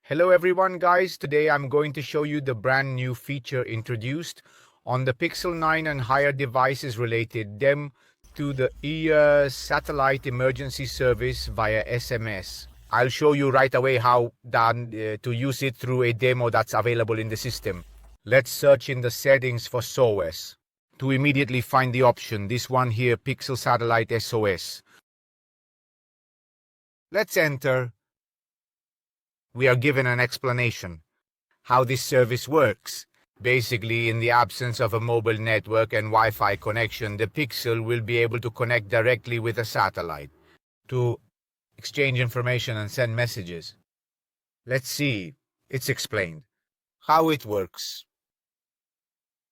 Hello everyone guys, today I'm going to show you the brand new feature introduced on the Pixel 9 and higher devices related DEM to the Satellite Emergency Service via SMS. I'll show you right away how to use it through a demo that's available in the system. Let's search in the settings for SOS to immediately find the option, this one here, Pixel Satellite SOS. Let's enter. We are given an explanation how this service works. Basically, in the absence of a mobile network and Wi-Fi connection, the Pixel will be able to connect directly with a satellite to exchange information and send messages. Let's see, it's explained how it works.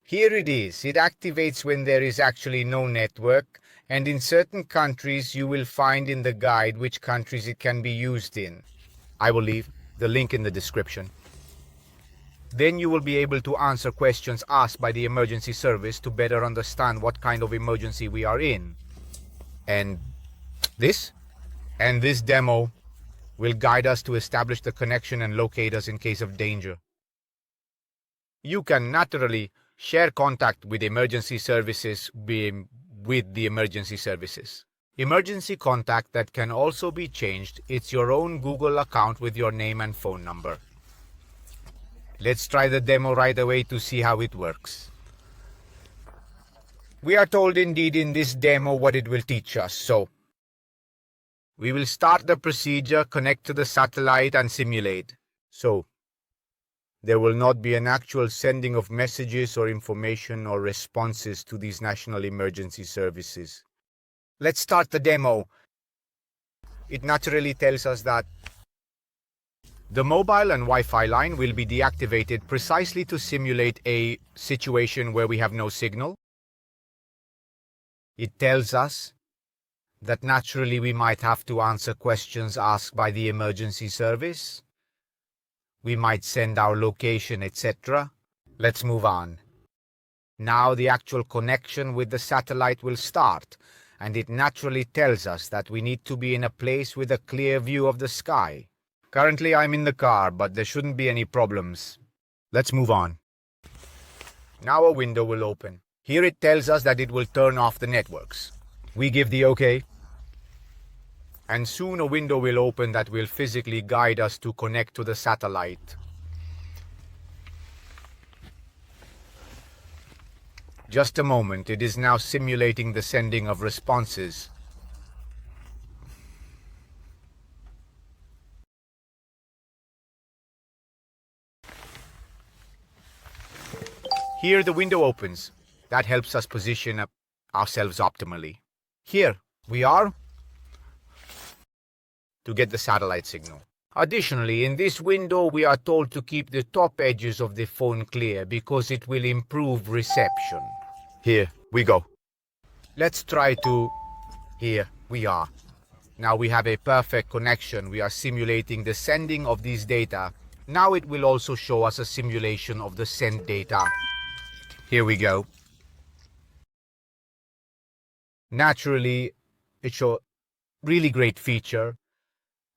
Here it is. It activates when there is actually no network, and in certain countries you will find in the guide which countries it can be used in. I will leave the link in the description. Then you will be able to answer questions asked by the emergency service to better understand what kind of emergency we are in. And this demo will guide us to establish the connection and locate us in case of danger. You can naturally share contact with emergency services with the emergency services. Emergency contact that can also be changed. It's your own Google account with your name and phone number. Let's try the demo right away to see how it works. We are told indeed in this demo what it will teach us. So we will start the procedure, connect to the satellite and simulate. So there will not be an actual sending of messages or information or responses to these national emergency services. Let's start the demo. It naturally tells us that the mobile and Wi-Fi line will be deactivated precisely to simulate a situation where we have no signal. It tells us that naturally we might have to answer questions asked by the emergency service. We might send our location, etc. Let's move on. Now the actual connection with the satellite will start. And it naturally tells us that we need to be in a place with a clear view of the sky. Currently I'm in the car, but there shouldn't be any problems. Let's move on. Now a window will open. Here it tells us that it will turn off the networks. We give the OK. And soon a window will open that will physically guide us to connect to the satellite. Just a moment, it is now simulating the sending of responses. Here the window opens. That helps us position ourselves optimally. Here we are to get the satellite signal. Additionally, in this window we are told to keep the top edges of the phone clear because it will improve reception. Here we go. Let's try to... Here we are. Now we have a perfect connection. We are simulating the sending of these data. Now it will also show us a simulation of the sent data. Here we go. Naturally, it's a really great feature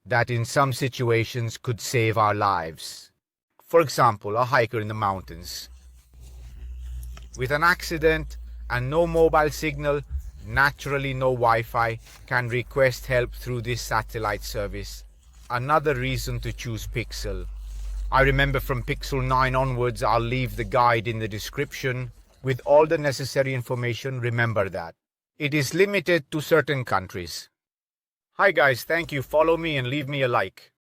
that in some situations could save our lives. For example, a hiker in the mountains. With an accident and no mobile signal, naturally no Wi-Fi, can request help through this satellite service. Another reason to choose Pixel. I remember from Pixel 9 onwards, I'll leave the guide in the description with all the necessary information. Remember that. It is limited to certain countries. Hi guys, thank you. Follow me and leave me a like.